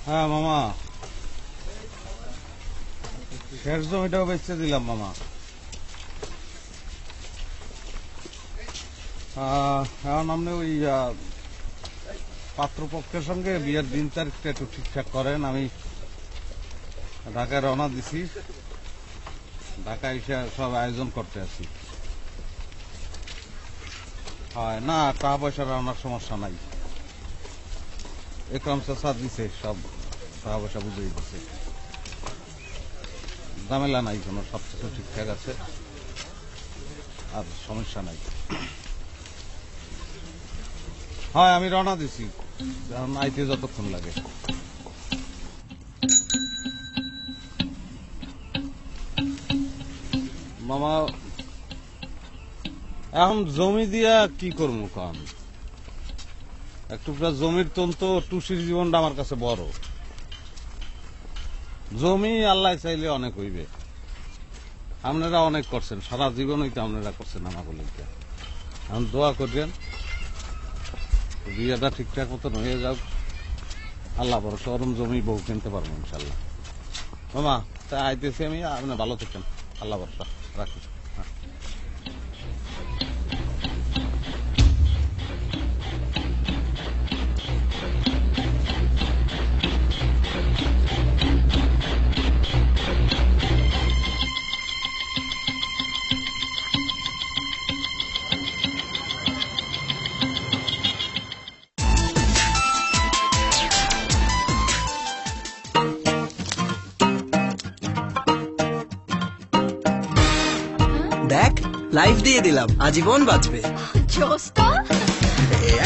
হ্যাঁ মামা, শেষ জমিটাও বেচতে দিলাম মামা। এখন আপনি ওই পাত্রপক্ষের সঙ্গে বিয়ের দিন তারিখটা একটু ঠিকঠাক করেন। আমি ঢাকায় রওনা দিছি, ঢাকায় এসে সব আয়োজন করতে আছি। হয় না, টাকা পয়সার আমার সমস্যা নাই। একরাম চাচা দিছে, সব টাকা পয়সা বুঝেই দিছে, ঝামেলা নাই কোনো, সবকিছু ঠিকঠাক আছে, আর সমস্যা নাই। হয় আমি রওনা দিছি, আইতে যতক্ষণ লাগে। মামা এখন জমি দিয়া কি করবো কাম? একটু জমির তো টুসির জীবনটা আমার কাছে বড়। জমি আল্লাহ চাইলে অনেক হইবে। আপনারা অনেক করছেন, সারা জীবনই তো আপনারা করছেন আমাকে লিখে। এখন দোয়া করবেন বিয়েটা ঠিকঠাক মতন হয়ে যাক। আল্লাহ ভরসা, ওরম জমি বউ কিনতে পারবো ইনশাল্লাহ। মামা তাই আইতেছি আমি, আপনি ভালো থাকেন, আল্লাহ ভরসা, রাখি। দেখ, লাইফ দিয়ে দিলাম, আজীবন বাঁচবে।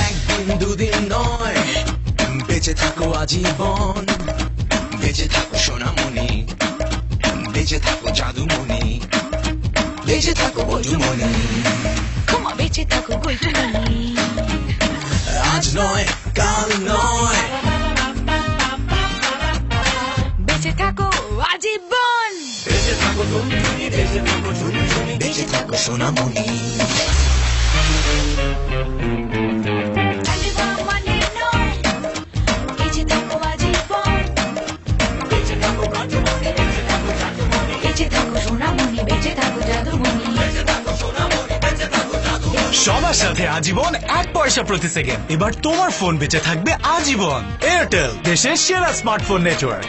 একদিন দুদিন নয়, বেঁচে থাকো আজীবন, বেঁচে থাকো সোনামণি, বেঁচে থাকো জাদুমণি, বেঁচে থাকো বজুমণি, বেঁচে থাকো গোলটুমনি। আজ নয় কাল নয়, বেঁচে থাকো আজীবন, বেঁচে থাকো টুনটুনি, বেঁচে থাকো ঝুনঝুনি, বেঁচে থাকো সোনামণি। মানে নয়, বেঁচে থাকো আজীবন, বেঁচে থাকো কাঠুমণি, বেঁচে থাকো জাদুমণি, বেঁচে থাকো সোনামণি, বেঁচে থাকো জাদুমণি। বেঁচে থাকো সোনামণি, বেঁচে থাকো জাদুমণি। সবার সাথে আজীবন 1 পয়সা প্রতি সেকেন্ড। এবার তোমার ফোন বেঁচে থাকবে আজীবন। এয়ারটেল, দেশের সেরা smartphone network.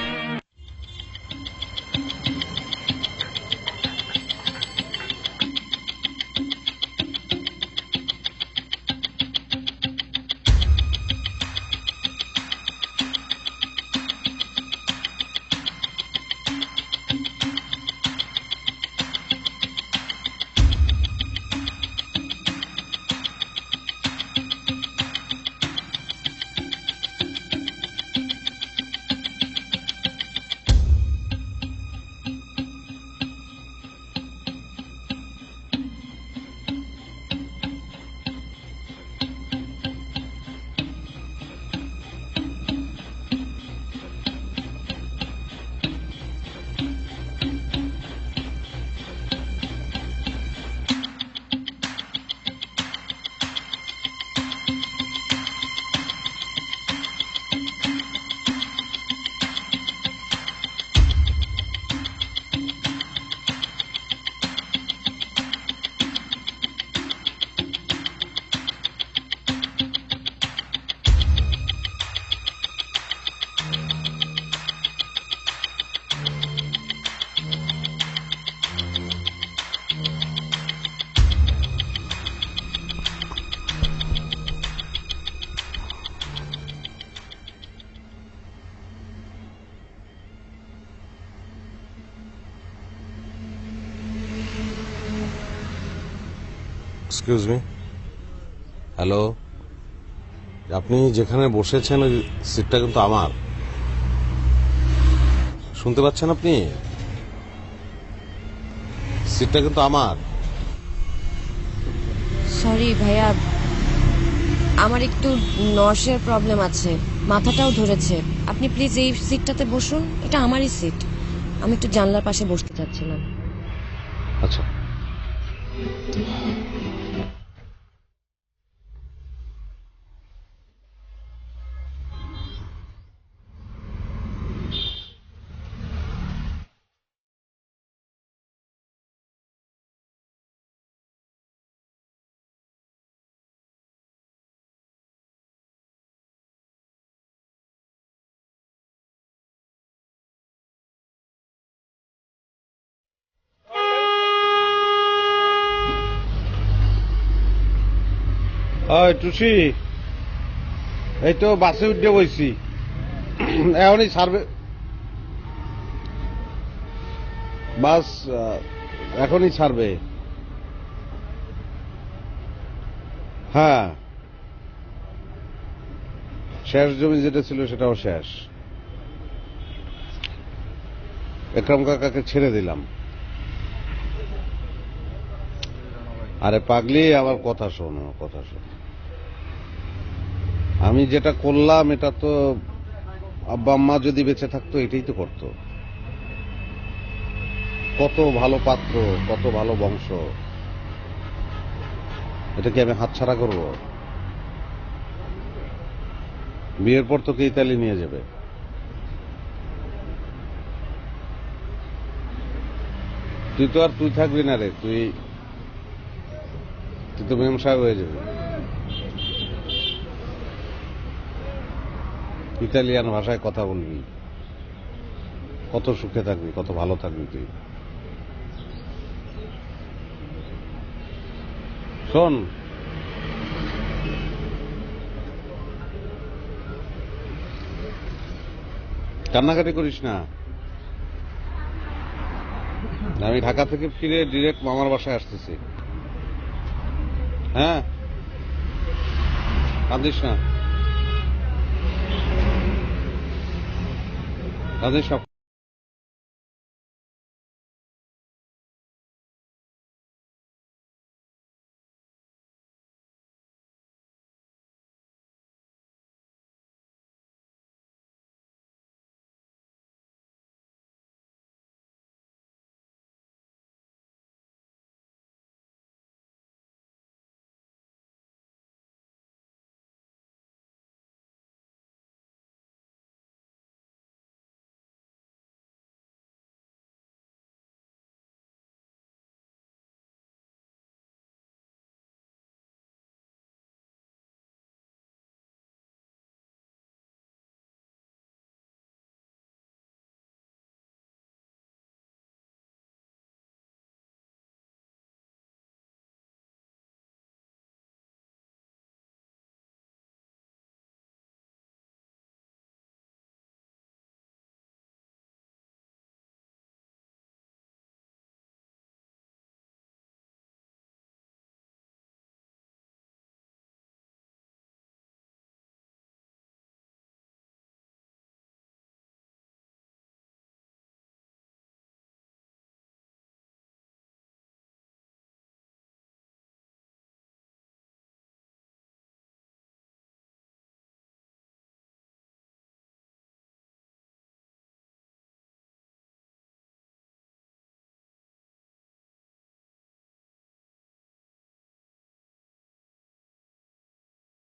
Excuse me, hello, আপনি যেখানে বসেছেন ওই সিটটা কিন্তু আমার। শুনতে পাচ্ছেন আপনি? সিটটা কিন্তু আমার। সরি ভাইয়া, আমার একটু নর্সের প্রবলেম আছে, মাথাটাও ধরেছে। আপনি প্লিজ এই সিটটাতে বসুন, এটা আমারই সিট। আমি একটু জানলার পাশে বসতে চাচ্ছিলাম। আচ্ছা, ওই টুসি, এই তো বাসে উঠে বইছি, এখনই ছাড়বে বাস, এখনই ছাড়বে। হ্যাঁ, শেষ জমি যেটা ছিল সেটাও শেষ। একরাম কাকাকে ছেড়ে দিলাম। আরে পাগলি, আমার কথা শোনো, কথা শোনো। আমি যেটা করলাম এটা তো আব্বা আম্মা যদি বেঁচে থাকতো এটাই তো করতো। কত ভালো পাত্র, কত ভালো বংশ, এটা কি আমি হাতছাড়া করব? বিয়ের পর তোকে ইতালি নিয়ে যাবে। তুই তো আর তুই থাকবি না রে, তুই তো মেম সাহেব হয়ে যাবে। ইতালিয়ান ভাষায় কথা বলবি, কত সুখে থাকবি, কত ভালো থাকবি তুই। শোন, কান্নাকাটি করিস না। আমি ঢাকা থেকে ফিরে ডিরেক্ট মামার বাসায় আসতেছি। হ্যাঁ, কাঁদিস না, কাঁদিস না।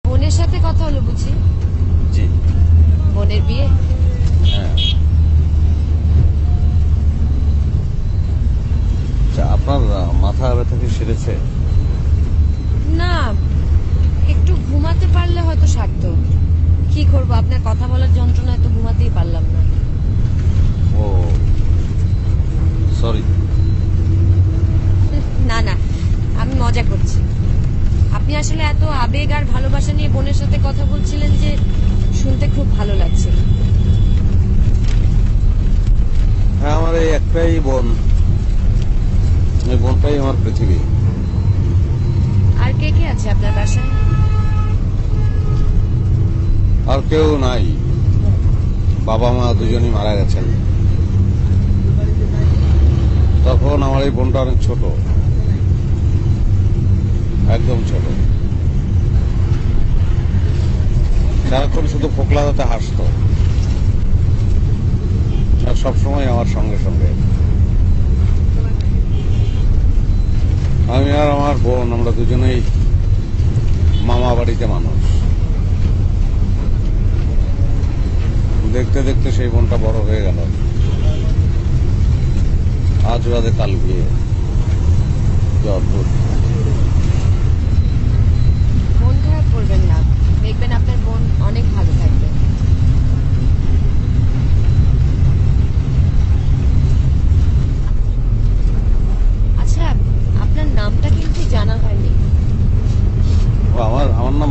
বোনের সাথে কথা হলো বুঝি? জি, বোনের বিয়ে? হ্যাঁ। আচ্ছা, আপনার মাথা ব্যথা কি সেরেছে? না, একটু ঘুমাতে পারলে হয়তো সারতো। কি করবো, আপনার কথা বলার যন্ত্রণায় তো ঘুমাতেই পারলাম না। ও সরি। না না, আমি মজা করছি। আপনি আসলে এত আবেগ আর ভালোবাসা নিয়ে বোনের সাথে কথা বলছিলেন যে শুনতে খুব ভালো লাগছে। হ্যাঁ, আমার এই একটাই বোন, এই বোনটাই আমার পৃথিবী। আর কে কে আছে আপনার বাসায়? আর কেউ নাই, বাবা মা দুজনই মারা গেছেন। তখন আমার এই বোনটা অনেক ছোট, একদম ছোট। সারাক্ষণ শুধু ফোকলা হতে হাসতো, আর সবসময় আমার সঙ্গে সঙ্গে। আমি আর আমার বোন, আমরা দুজনেই মামা বাড়িতে মানুষ। দেখতে দেখতে সেই বোনটা বড় হয়ে গেল, আজ বাদে কাল বিয়ে। কি অদ্ভুত। মন খারাপ করবেন না, দেখবেন আপনার বোন অনেক ভালো থাকবে। আচ্ছা, আপনার নামটা কিন্তু জানা হয়নি। ও, আমার নাম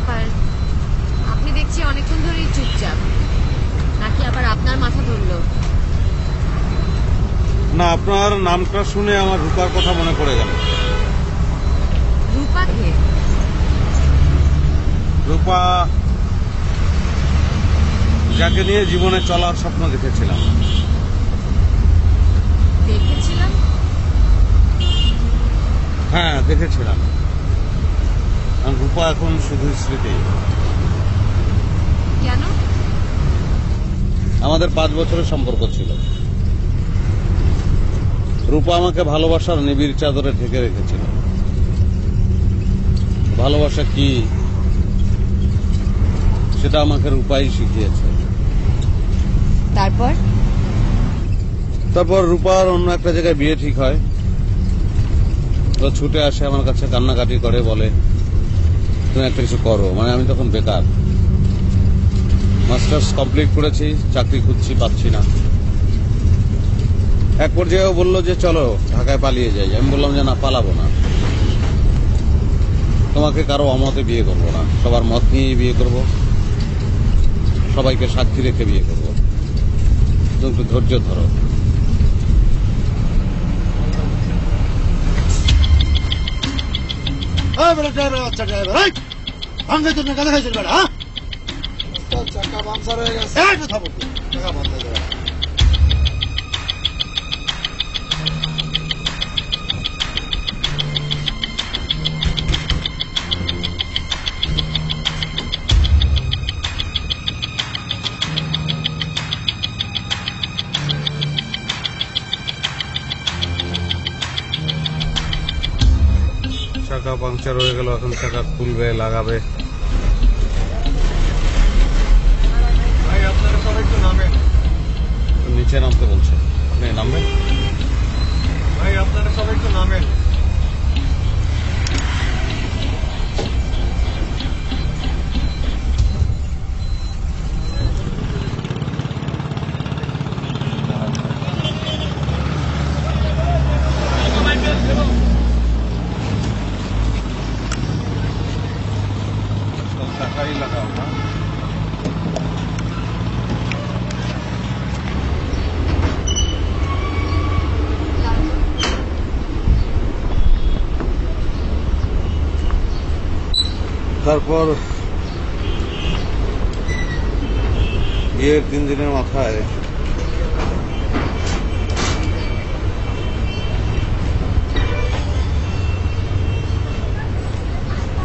ব্যাপার? আপনি দেখছি অনেকক্ষণ ধরেই চুপচাপ, নাকি আবার আপনার মাথা ধরলো? না, আপনার নামটা শুনে আমার রূপার কথা মনে পড়ে গেল। রূপাকে? রূপা, যাকে নিয়ে জীবনে চলার স্বপ্ন দেখেছিলাম। দেখেছিলাম? হ্যাঁ, দেখেছিলাম। আর রূপা এখন শুধু স্মৃতি। কেন? আমাদের 5 বছরের সম্পর্ক ছিল। রূপা আমাকে ভালোবাসার নিবিড় চাদরে ঢেকে রেখেছিল। ভালোবাসা কি সেটা আমাকে রূপাই শিখিয়েছে। তারপর রূপার অন্য একটা জায়গায় বিয়ে ঠিক হয়। ও ছুটে আসে আমার কাছে, কান্নাকাটি করে, বলে তুমি একটা কিছু করো। মানে আমি তখন বেকার, মাস্টার্স কমপ্লিট করেছি, চাকরি খুঁজছি, পাচ্ছি না। এক পর্যায়ে ও বললো যে চলো ঢাকায় পালিয়ে যাই। আমি বললাম যে না, পালাবো না, তোমাকে কারো অমতে বিয়ে করবো না, সবার মত নিয়েই বিয়ে করব, সবাইকে সাক্ষী রেখে বিয়ে করব, তুমি একটু ধৈর্য ধরো। চাকা পাংচার হয়ে গেল, এখন চাকা খুলবে, লাগাবে। ভাই আপনারা সবাই একটু নামেন। নিচে নামতে বলছে, আপনি নামবেন? ভাই আপনারা সবাই একটু নামেন। চাকাই লাগাও না। তারপর বিয়ের 3 দিনের মাথায়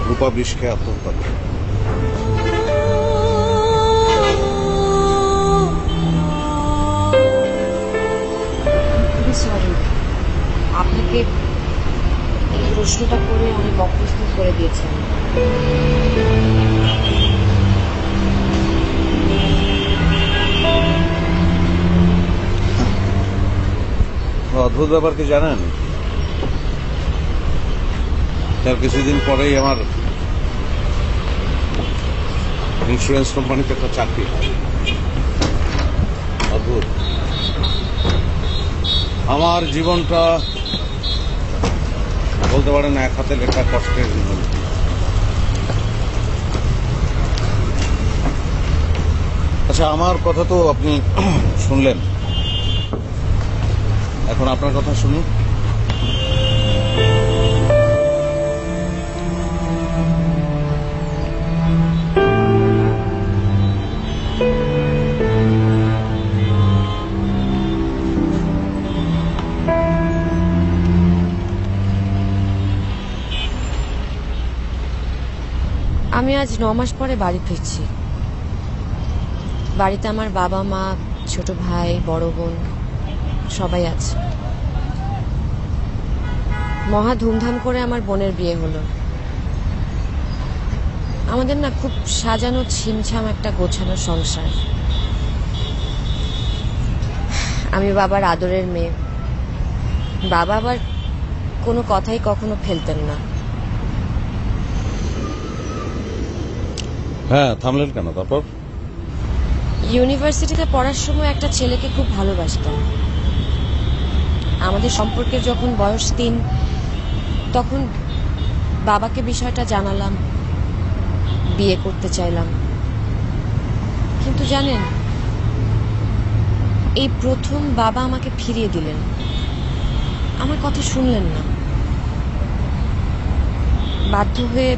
রূপা বিষ খেয়ে আত্মহত্যা করে। সরি, আপনাকে এই প্রশ্নটা করে অনেক অপ্রস্তুত করে দিয়েছেন। অদ্ভুত ব্যাপার কি জানেন, তার কিছুদিন পরেই আমার ইন্স্যুরেন্স কোম্পানিতে একটা চাকরি হয়। অদ্ভুত, আমার জীবনটা বলতে পারেন এক হাতে লেখা কষ্টের জীবন। আচ্ছা, আমার কথা তো আপনি শুনলেন, এখন আপনার কথা শুনুন। আমি আজ 9 মাস পরে বাড়ি ফিরছি। বাড়িতে আমার বাবা মা, ছোট ভাই, বড় বোন সবাই আছে। মহা ধুমধাম করে আমার বোনের বিয়ে হলো। আমাদের না খুব সাজানো ছিমছাম একটা গোছানো সংসার। আমি বাবার আদরের মেয়ে। বাবা আবার কোনো কথাই কখনো ফেলতেন না। হ্যাঁ, থামলেন কেন? তারপর ইউনিভার্সিটিতে পড়ার সময় একটা ছেলেকে খুব ভালোবাসতাম। আমাদের সম্পর্কের যখন বয়স 3, তখন বাবাকে বিষয়টা জানালাম। বিয়ে করতে চাইলাম, কিন্তু জানেন এই প্রথম বাবা আমাকে ফিরিয়ে দিলেন, আমার কথা শুনলেন না। বাধ্য হয়ে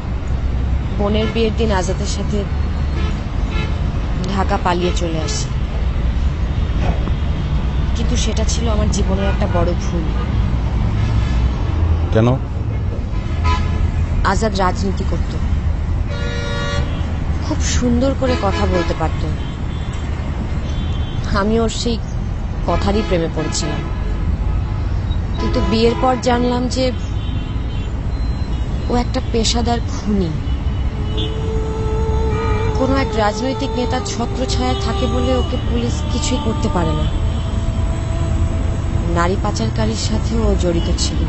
বোনের বিয়ের দিন আজাদের সাথে ঢাকা পালিয়ে চলে আসি, কিন্তু সেটা ছিল আমার জীবনের একটা বড় ভুল। কেন? আজাদ রাজনীতি করত, খুব সুন্দর করে কথা বলতে পারত, আমি ওর সেই কথারই প্রেমে পড়েছিলাম। কিন্তু বিয়ের পর জানলাম যে ও একটা পেশাদার খুনি। কোনো এক রাজনৈতিক নেতার ছত্রছায়া থাকে বলে ওকে পুলিশ কিছুই করতে পারে না। নারী পাচারকারীর সাথেও ও জড়িত ছিল,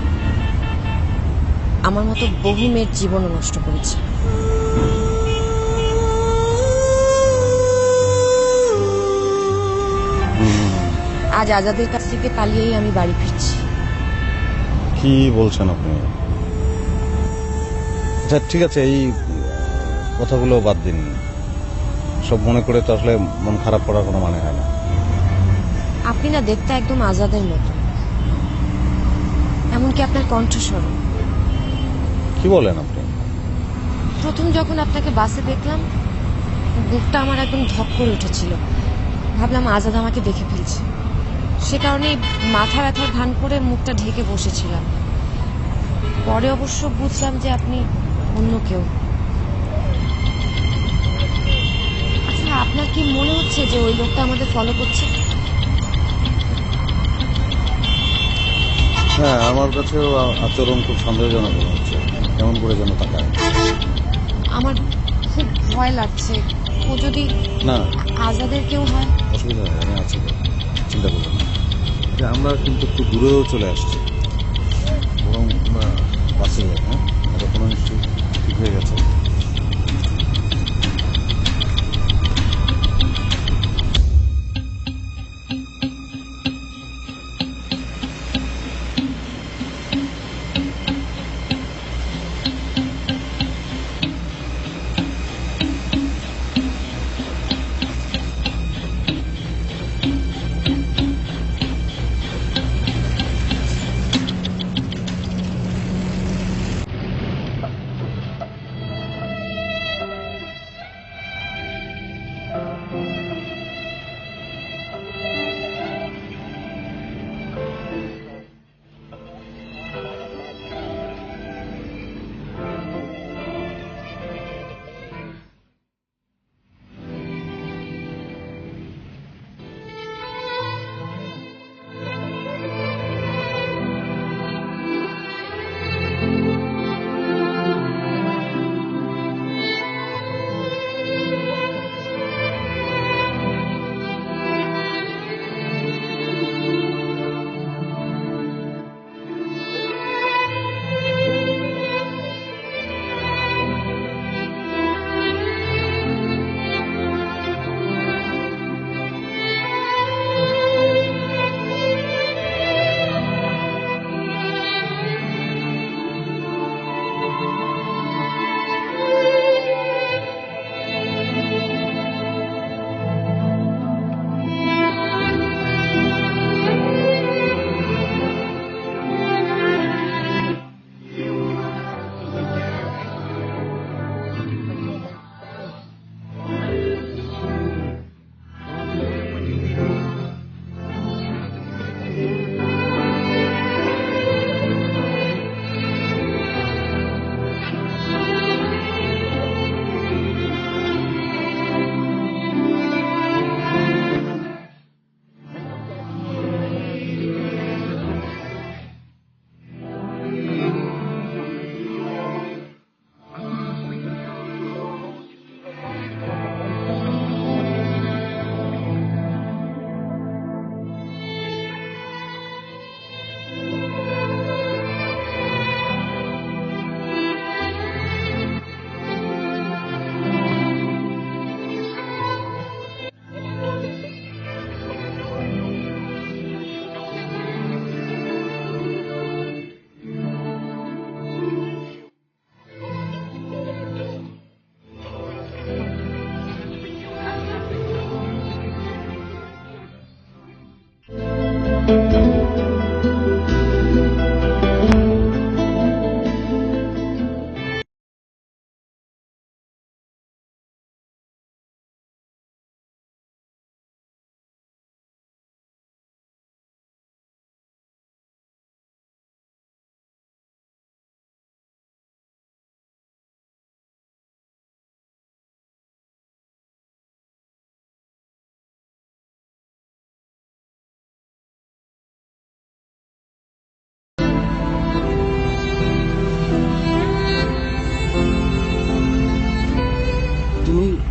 আমার মতো বহু মেয়ের জীবনও নষ্ট করেছে। আজ আজাদের কাছ থেকে পালিয়েই আমি বাড়ি ফিরছি। কি বলছেন আপনি? আচ্ছা ঠিক আছে, এই কথাগুলো বাদ দিন, সব মনে করে তো আসলে মন খারাপ করার কোনো মানে হয় না। আপনি না দেখতে একদম আজাদের মতো, এমনকি আপনার কণ্ঠস্বর। কি বলেন আপনি? প্রথম যখন আপনাকে বাসে দেখলাম বুকটা আমার একদম ধক করে উঠেছিল, ভাবলাম আজাদ আমাকে দেখে ফেলছে। সে কারণে মাথা ব্যথার ভান করে মুখটা ঢেকে বসেছিলাম। পরে অবশ্য বুঝলাম যে আপনি অন্য কেউ। আচ্ছা, আপনার কি মনে হচ্ছে যে ওই লোকটা আমাদের ফলো করছে? হ্যাঁ, আমার কাছেও আচরণ খুব সন্দেহজনক মনে হচ্ছে, কেমন করে যেন তাকায়। আমার খুব ভয় লাগছে, ও যদি না আজাদের কেউ হয়। অসুবিধা নেই, আমি আছি তো, চিন্তা করবেন না। আমরা কিন্তু একটু দূরেও চলে আসছি, বরং আমরা বাসে যাই। হ্যাঁ, এটা কোনো নিশ্চয়ই ঠিক হয়ে গেছে।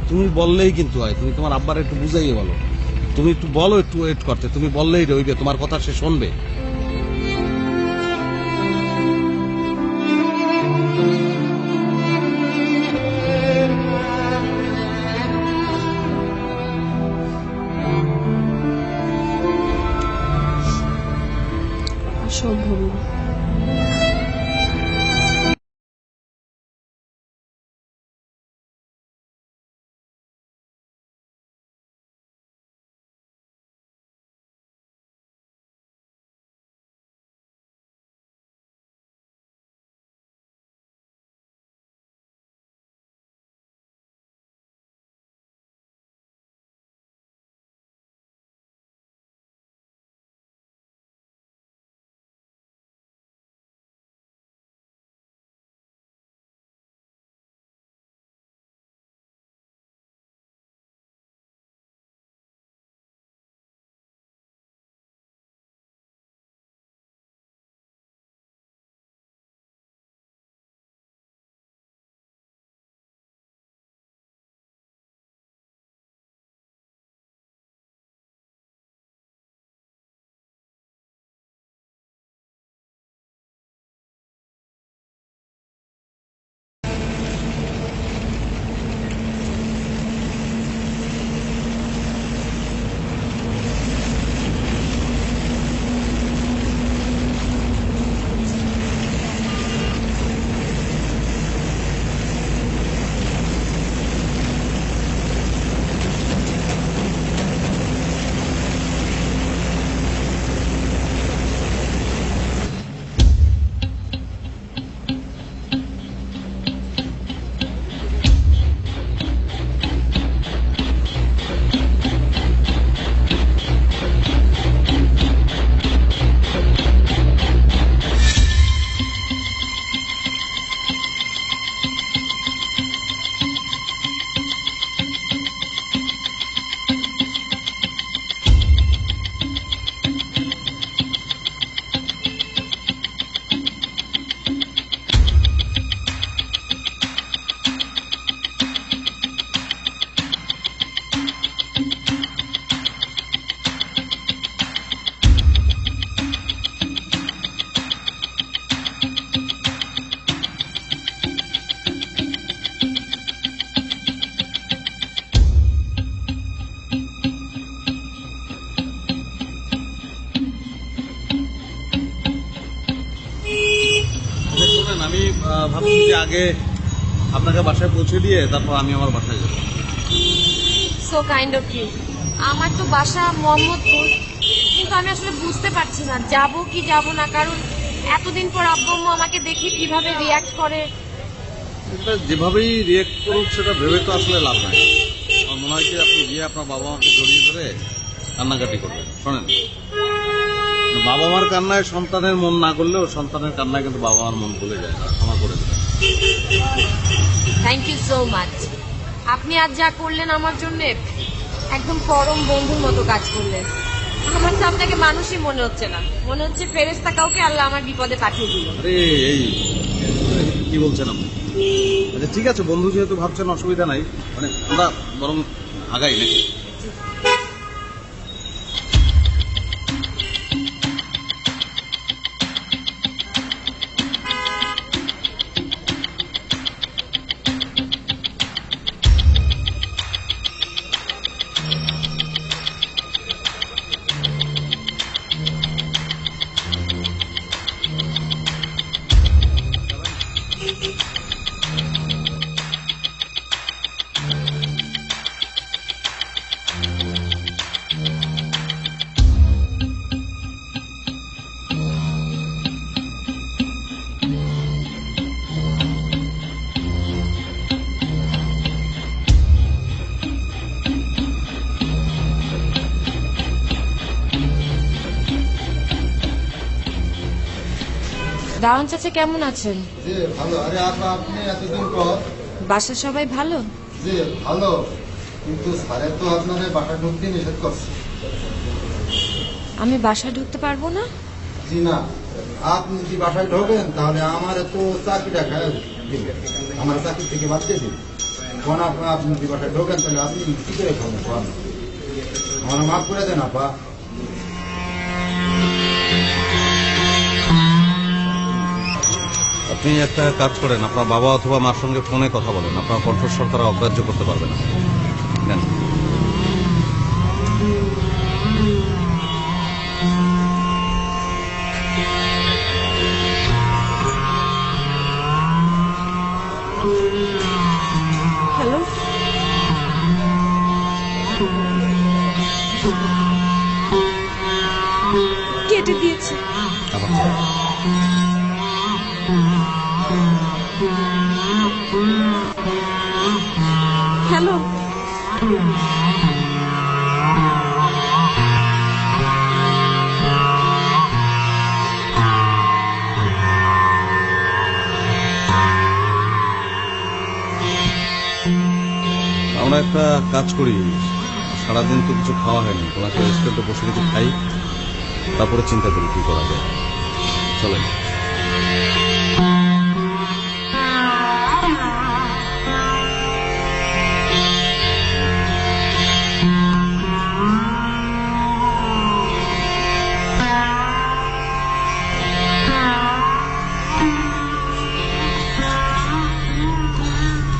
তুমি বললেই কিন্তু হয়, তুমি তোমার আব্বার একটু বুঝাইয়ে বলো, তুমি একটু বলো একটু ওয়েট করতে, তুমি বললেই রইবে, তোমার কথা সে শুনবে। অসম্ভব না। শোনেন, আমি ভাবছি যে আগে আপনাকে বাসায় পৌঁছে দিয়ে তারপর আমি আমার বাসায় যাবো। So kind of you. আমার তো বাসা মোহাম্মদপুর, কিন্তু আমি আসলে বুঝতে পারছি না যাব কি যাব না, কারণ এতদিন পর আব্বু আম্মু আমাকে দেখে কিভাবে রিয়াক্ট করে। এটা যেভাবেই রিয়েক্ট করুক সেটা ভেবে তো আসলে লাভ নাই। আমার মনে হয় কি আপনি গিয়ে আপনার বাবা মাকে জড়িয়ে ধরে কান্নাকাটি করবেন। শোনেন, বাবা মার কান্নায় সন্তানের মন না করলেও সন্তানের কান্নায় কিন্তু বাবা মার মন ভুলে যায়, ক্ষমা করে দেবেন। Thank you so much. আপনি আজ যা করলেন আমার জন্য, একদম পরম বন্ধুর মতো কাজ করলেন। আমার তো আপনাকে মানুষই মনে হচ্ছে না, মনে হচ্ছে ফেরেশতা কাউকে আল্লাহ আমার বিপদে পাঠিয়ে দিল। আরে এই কি বলছেন আপনি? আচ্ছা ঠিক আছে, বন্ধু যেহেতু ভাবছেন অসুবিধা নাই, মানে আমরা বরং আগাই নাকি? দারুণ চাচা কেমন আছেন? জি ভালো। আরে আপনি এতদিন পর। বাসার সবাই ভালো? জি ভালো, কিন্তু স্যারের তো আপনার বাসা ঢুকতে নিষেধ করছে। আমি বাসায় ঢুকতে পারবো না? জি না, আপনি যদি বাসায় ঢোকেন তাহলে আমার তো চাকরিটা খায় দিবে, আমার চাকরি থেকে বাদ দিয়ে দিবে। কোন আপনি যদি বাসায় ঢোকেন তাহলে আপনি কি করে খাবেন কোন আমার মাফ করে দেন আপা। আপনি একটা কাজ করেন, আপনার বাবা অথবা মার সঙ্গে ফোনে কথা বলেন, আপনার কণ্ঠস্বর তারা অগ্রাহ্য করতে পারবে না। নেন। হ্যালো, কেটে দিয়েছে। আবার হ্যালো, আমরা একটা কাজ করি, সারাদিন তো কিছু খাওয়া হয়নি, তোমাকে রেস্টুরেন্টে বসে কিছু খাই, তারপরে চিন্তা করি কি করা যায়। চলেন।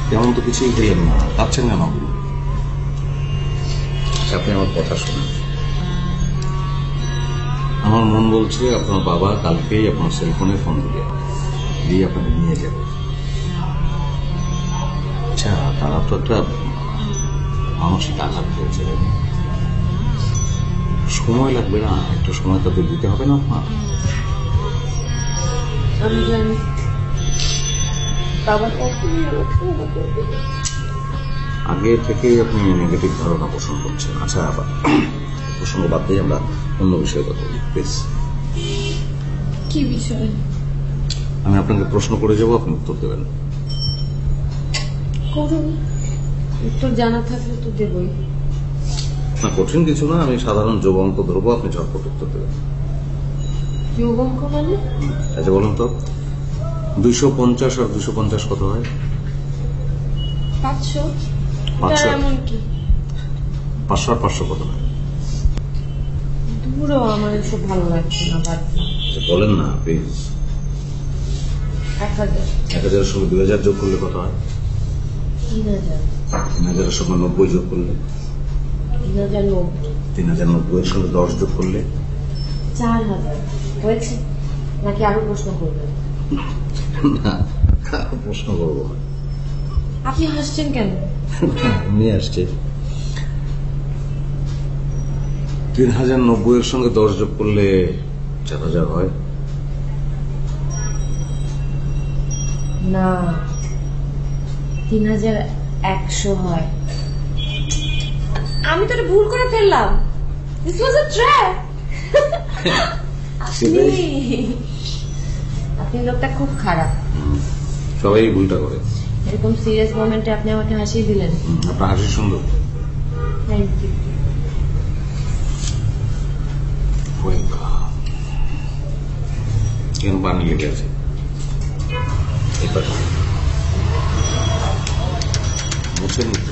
তেমন তো কিছুই খেলেন না, কাঁদছেন কেন? আপনি আমার কথা শুনুন। আমার মন বলছে আপনার বাবা কালকেই আপনার সেলফোনে ফোন দিয়ে আপনাকে নিয়ে যাবে। আচ্ছা, তারা তো একটা মানসিক আঘাত পেয়েছে, সময় লাগবে না? একটা সময় তাদের দিতে হবে না আপনার? আমি জানি বাবা কখনই আগে থেকেই আপনি নেগেটিভ ধারণা পোষণ করছেন। আচ্ছা, প্রসঙ্গ বাদ দিয়ে আমরা অন্য বিষয়ে কথা বলি প্লিজ। কি বিষয়? আমি আপনাকে প্রশ্ন করে যাবো, আপনি উত্তর দেবেন। করুন, উত্তর জানা থাকলে তো দেবই। না, কঠিন কিছু না, আমি সাধারণ যোগ অঙ্ক ধরবো, আপনি ঝটপট উত্তর দেবেন। যোগ অঙ্ক মানে? আচ্ছা বলুন তো, 250 আর 250 কত হয়? 500। 500 এমন কি? 500 আর 500 কত হয়? দূরও আমার এসব ভালো লাগছে না, বাদ দিন। আচ্ছা, বলেন না প্লিজ। 1000। 1000 এর সঙ্গে 2000 যোগ করলে কত হয়? 3000। 3000 এর সঙ্গে 90 যোগ করলে? 3090। 3090 এর সঙ্গে 10 যোগ করলে? 4000। হয়েছে নাকি আরো প্রশ্ন করবেন? না, আরো প্রশ্ন করবো না। আপনি হাসছেন কেন? নিয়ে আসছে। 3090 এর সঙ্গে 10 যোগ করলে 4000 হয় না, 3100 হয়। আমি তো এটা ভুল করে ফেললাম। This was a trap. আপনি লোকটা খুব খারাপ। সবাই ভুলটা করে। এরকম সিরিয়াস মোমেন্টে আপনি আমাকে হাসিয়ে দিলেন। আপনার হাসি সুন্দর। Thank you. কেন পানি লেগে আছে? মুছে নিত।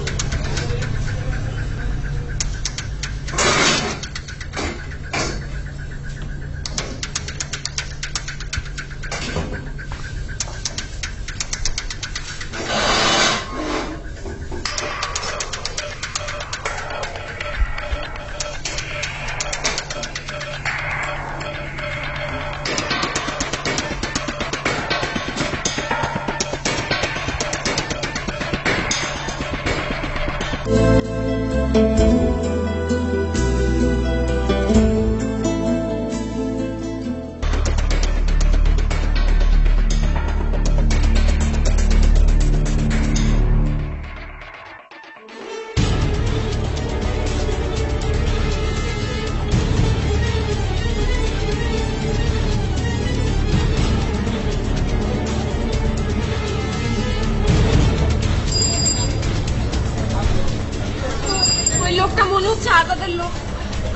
ওই লোকটা মনে হচ্ছে আজাদের লোক।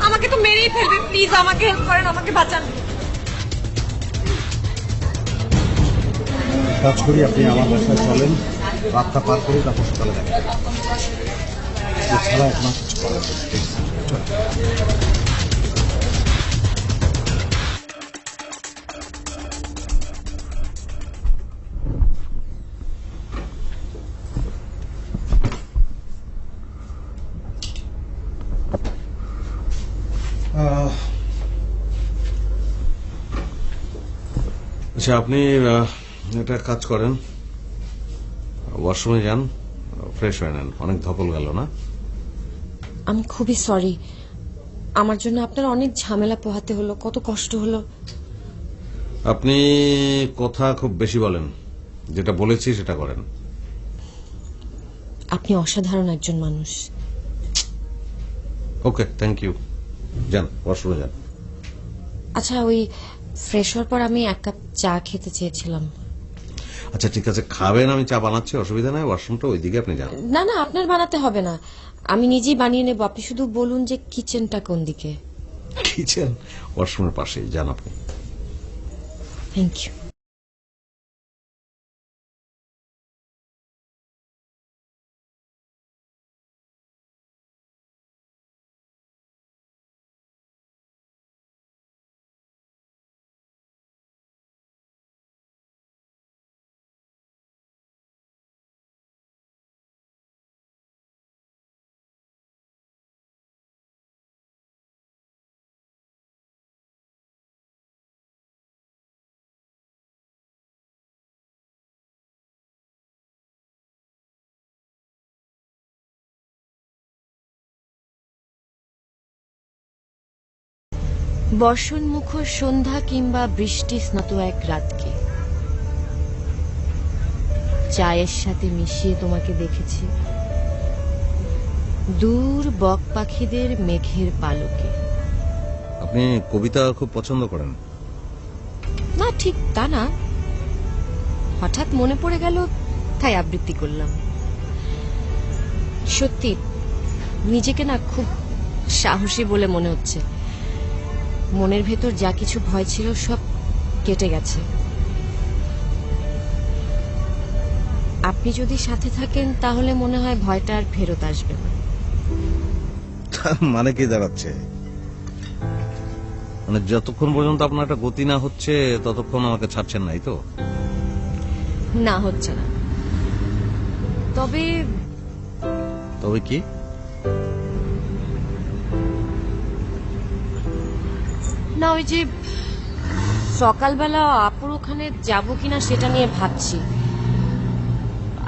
আমাকে তো মেরেই ফেলবে। প্লিজ আমাকে হেল্প করেন, আমাকে বাঁচান। কাজ করি, আপনি আমার বাসায় চলেন, রাতটা পার করে তারপর সকালে দেখা যাবে। এছাড়া এখন আর কিছু করার নেই। আচ্ছা, আপনি একটা কাজ করেন, ওয়াশরুমে যান, ফ্রেশ হয়ে নেন। অনেক ধকল গেল না? আমি খুবই সরি, আমার জন্য আপনার অনেক ঝামেলা পোহাতে হলো, কত কষ্ট হলো। আপনি কথা খুব বেশি বলেন, যেটা বলেছি সেটা করেন। আপনি অসাধারণ একজন মানুষ। ওকে, থ্যাংক ইউ। যান, ওয়াশরুমে যান। আচ্ছা, ওই ফ্রেশ হওয়ার পর আমি এক কাপ চা খেতে চেয়েছিলাম। আচ্ছা ঠিক আছে, খাবেন, আমি চা বানাচ্ছি, অসুবিধা নাই। ওয়াশরুমটা ওইদিকে, আপনি যান। না না, আপনার বানাতে হবে না, আমি নিজেই বানিয়ে নেব। আপনি শুধু বলুন যে কিচেনটা কোন দিকে। কিচেন ওয়াশরুমের পাশেই, যান আপনি। Thank you. বর্ষণ মুখর সন্ধ্যা কিংবা বৃষ্টি স্নাত এক রাতকে চায়ের সাথে মিশিয়ে তোমাকে দেখেছি দূর বক পাখিদের মেঘের পালকে। আপনি কবিতা খুব পছন্দ করেন? না, ঠিক তা না, হঠাৎ মনে পড়ে গেল তাই আবৃত্তি করলাম। সত্যি নিজেকে না খুব সাহসী বলে মনে হচ্ছে। মনের ভেতর যা কিছু ভয় ছিল সব কেটে গেছে। আপনি যদি সাথে থাকেন তাহলে মনে হয় ভয়টা আর ফেরত আসবে না। তার মানে কি দাঁড়াচ্ছে? মানে যতক্ষণ পর্যন্ত আপনার একটা গতি না হচ্ছে ততক্ষণ আমাকে ছাড়ছেন নাই তো? না, হচ্ছে না। তবে তবে কি? না, ওই যে সকালবেলা আপুর ওখানে যাবো কিনা সেটা নিয়ে ভাবছি।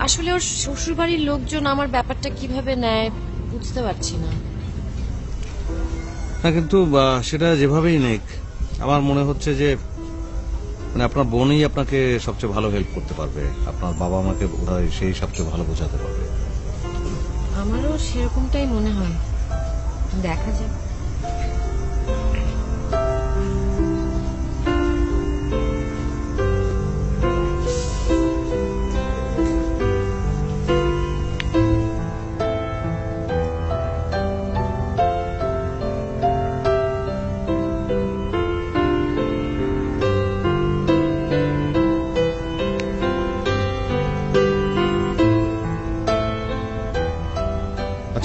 আসলে ওর শ্বশুরবাড়ির লোকজন আমার ব্যাপারটা কিভাবে নেয় বুঝতে পারছি না। না, কিন্তু সেটা যেভাবেই নেক, আমার মনে হচ্ছে যে মানে আপনার বোনই আপনাকে সবচেয়ে ভালো হেল্প করতে পারবে। আপনার বাবা মাকে বোধহয় সেই সবচেয়ে ভালো বোঝাতে পারবে। আমারও সেরকমটাই মনে হয়, দেখা যাক।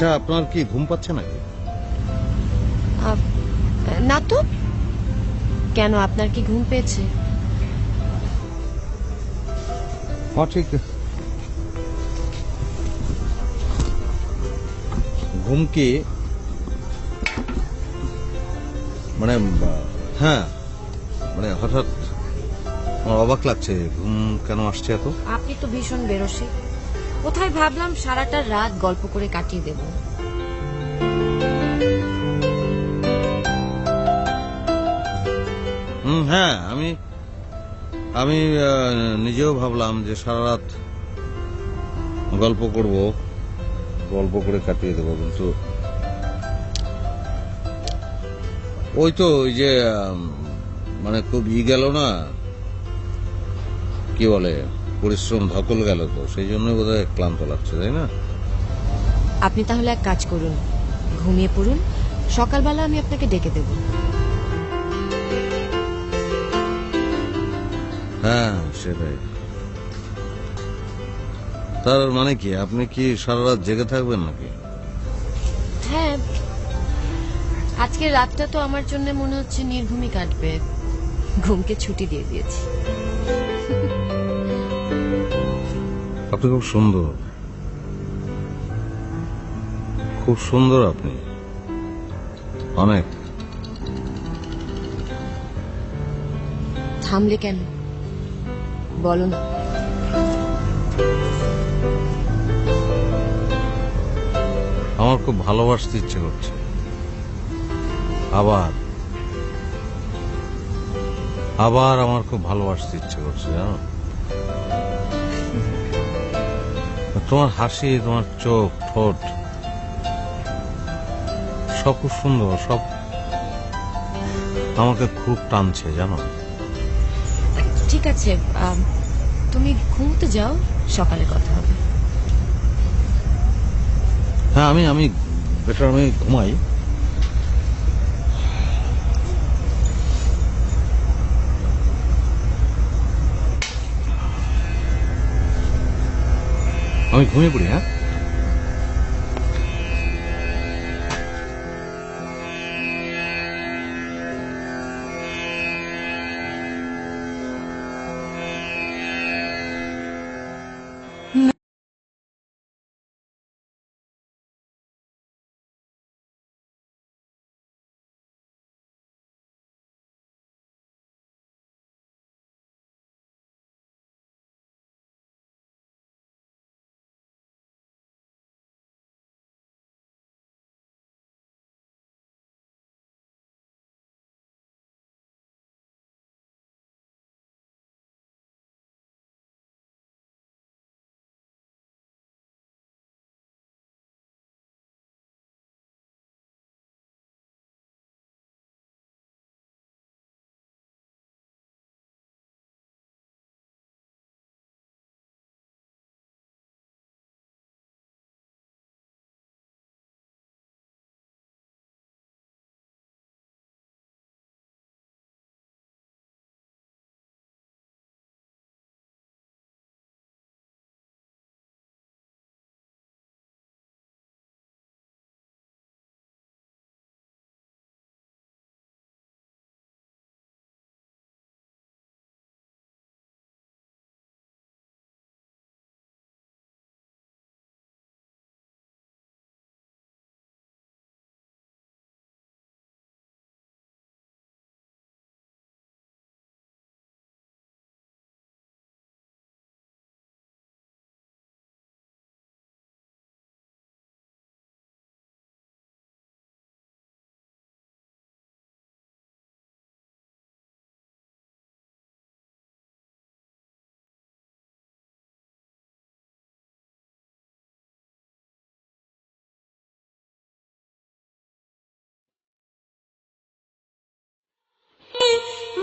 আচ্ছা, আপনার কি ঘুম পাচ্ছে নাকি? না তো, কেন, আপনার কি ঘুম পেয়েছে? ঠিক, ঘুম কি মানে হ্যাঁ, মানে হঠাৎ আমার অবাক লাগছে, ঘুম কেন আসছে এত? আপনি তো ভীষণ বেরোসে। কোথায় ভাবলাম সারাটা রাত গল্প করে কাটিয়ে দেব। হ্যাঁ, আমি নিজেও ভাবলাম যে সারা রাত গল্প করে কাটিয়ে দেবো, কিন্তু ওই তো ওই যে মানে খুব গেল না, কি বলে, পরিশ্রম ধকল গেল, তো সেই জন্যই বোধহয় ক্লান্ত লাগছে, তাই না? আপনি তাহলে এক কাজ করুন, ঘুমিয়ে পড়ুন, সকালবেলা আমি আপনাকে ডেকে দেব। হ্যাঁ, সেটাই। তার মানে কি আপনি কি সারা রাত জেগে থাকবেন নাকি? হ্যাঁ, আজকের রাতটা তো আমার জন্য মনে হচ্ছে নির্ঘুমই কাটবে। ঘুমকে ছুটি দিয়ে দিয়েছি। আপনি খুব সুন্দর, খুব সুন্দর আপনি, অনেক। থামলে কেন বলো না। আমার খুব ভালোবাসতে ইচ্ছে করছে, আবার আবার আমার খুব ভালোবাসতে ইচ্ছে করছে, জানো। তোমার হাসি, তোমার চোখ, ঠোঁট সব খুব সুন্দর, সব আমাকে খুব টানছে, জানো। ঠিক আছে, তুমি ঘুমতে যাও, সকালে কথা হবে। হ্যাঁ, আমি বেটার আমি ঘুমাই। আমি ঘুমিয়ে পড়ি। হ্যাঁ,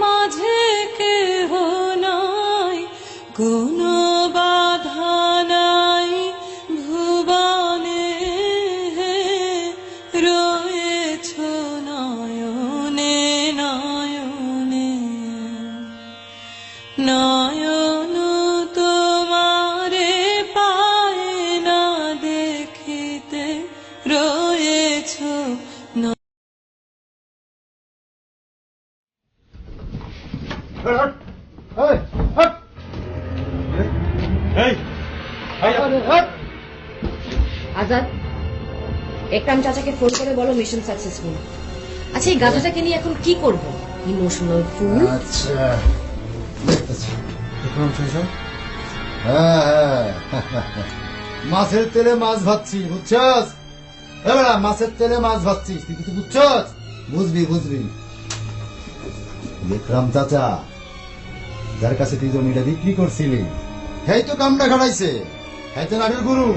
মাঝে কেহ নাই, কোনো বাধা নাই, ভুবনে রয়েছ নয়নে নয়নে। নয়ন তোমারে পায় না দেখিতে, রয়েছ আজাদ, একরাম চাচাকে ফোন করে বলো মিশন সাকসেসফুল। আচ্ছা, এই গাধাটাকে নিয়ে এখন কি করব? Emotional fool. আচ্ছা, দেখতেছি। হ্যাঁ, মাছের তেলে মাছ ভাজছি, বুঝছস? এবার মাছের তেলে মাছ ভাজছিস, তুই কিছু বুঝছস? বুঝবি বুঝবি। বিক্রম চাচা, যার কাছে তুই জমিটা বিক্রি করছিলি, সেই তো কামটা ঘটাইছে, সেই তো নাটের গুরু।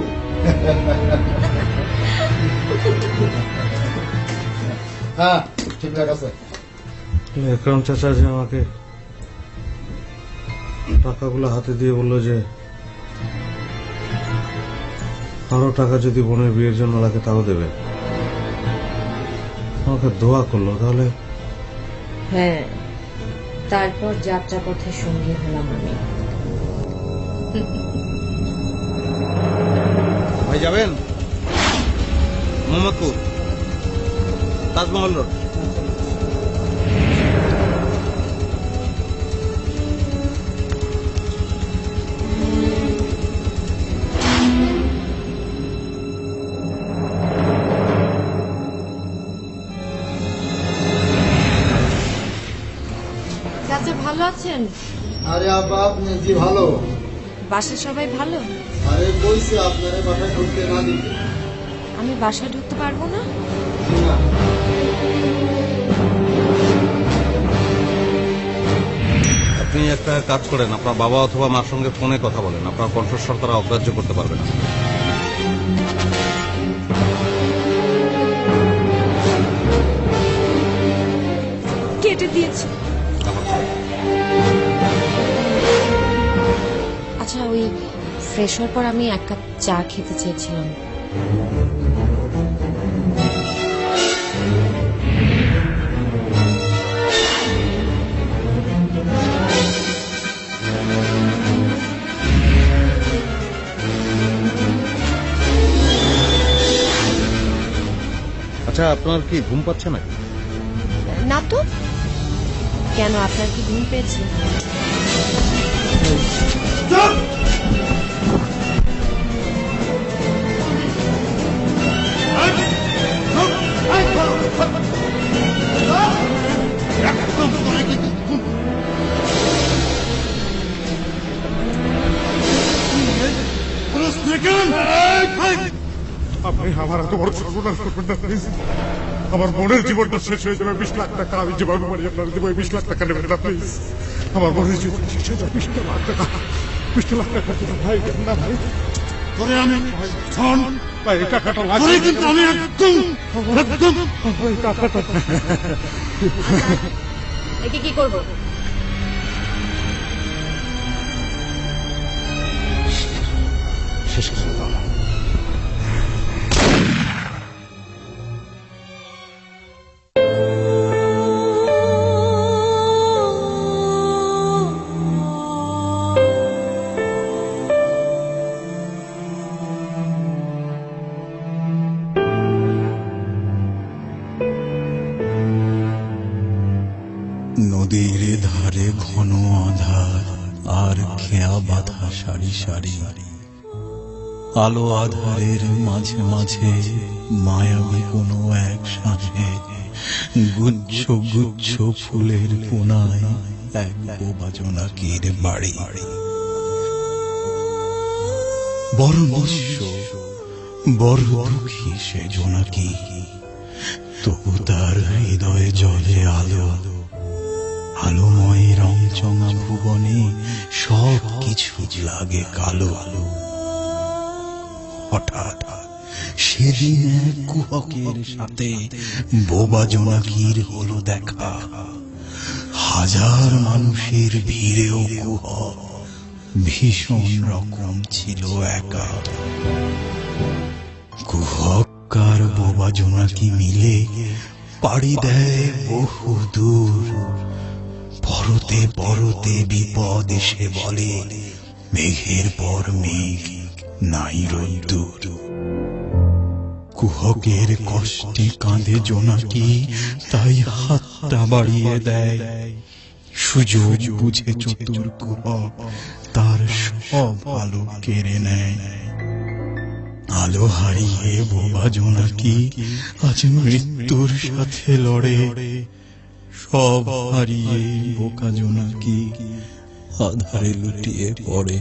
হ্যাঁ, ঠিক আছে। একরাম চাচা যে আমাকে টাকাগুলো হাতে দিয়ে বললো যে আরো টাকা যদি বোনের বিয়ের জন্য লাগে তাও দেবে, আমাকে দোয়া করলো। তাহলে হ্যাঁ, তারপর যাত্রা পথে সঙ্গী হলাম আমি। ভাই যাবেন মোহাম্মদপুর তাজমহল রোড। চাচা ভালো আছেন? আরে আব্বা আপনি জি ভালো। বাসায় সবাই ভালো? আরে কইছে আপনারে বাসায় ঢুকতে না দিতে। আমি বাসায় ঢুকতে পারবো না? না আপনি একটা কাজ করেন, আপনার বাবা অথবা মার সঙ্গে ফোনে কথা বলেন, আপনার কণ্ঠস্বর তারা অগ্রাহ্য করতে পারবে না। কেটে দিয়েছি। আচ্ছা, ওই ফ্রেশ হওয়ার পর আমি এক কাপ চা খেতে চেয়েছিলাম। আচ্ছা, আপনার কি ঘুম পাচ্ছে নাকি? না তো। কেন, আপনার কি ঘুম পেয়েছে? আপনি আমার এত বড় সর্বনাশ করবেন না প্লিজ। আমার বোনের জীবনটা শেষ হয়ে যাবে। 20 লাখ টাকা আমি যেভাবে পারি আপনার দেবো। 20 লাখ টাকা নেবেন না প্লিজ। আমার বোনের জীবন শেষ হয়ে যাবে। 20 লাখ টাকা 20 লাখ টাকা দিতে ভাই দেন না ভাই। তোরে আমি শোন ভাই, এই টাকাটা লাগবে কিন্তু আমি একদম এই টাকাটা একে কি করবো? শেষ করে দাও। নদীর ধারে ঘন আধার আর খেয়া বাঁধা সারি সারি, আলো আধারের মাঝে মাঝে মায়াবী কোনো এক সাঁঝে গুচ্ছ গুচ্ছ ফুলের কোনায় এক বোবা জোনাকির বাড়ি। বড় নিঃস্ব, বড় দুঃখী সে জোনাকি, তবু তার হৃদয়ে জ্বলে আলো। আলোময় রংচঙা ভুবনে সব কিছু লাগে কালো। হঠাৎ সেদিন এক কুহকের সাথে বোবা জোনাকির হলো দেখা। হাজার মানুষের ভিড়েও কুহক ভীষণ রকম ছিল একা। কুহক আর বোবা জোনাকি মিলে পাড়ি দেয় বহু দূর। পরতে পরতে বিপদ এসে বলে, মেঘের পর মেঘ নাই রোদ্দুর। কুহকের কষ্টে কাঁদে জোনাকি, তাই হাতটা বাড়িয়ে দেয়। সুযোগ বুঝে চতুর কুহক তার সব আলো কেড়ে নেয়। আলো হারিয়ে বোবা জোনাকি আজ মৃত্যুর সাথে লড়ে। সব হারিয়ে বোকা জোনাকি আধারে লুটিয়ে পড়ে।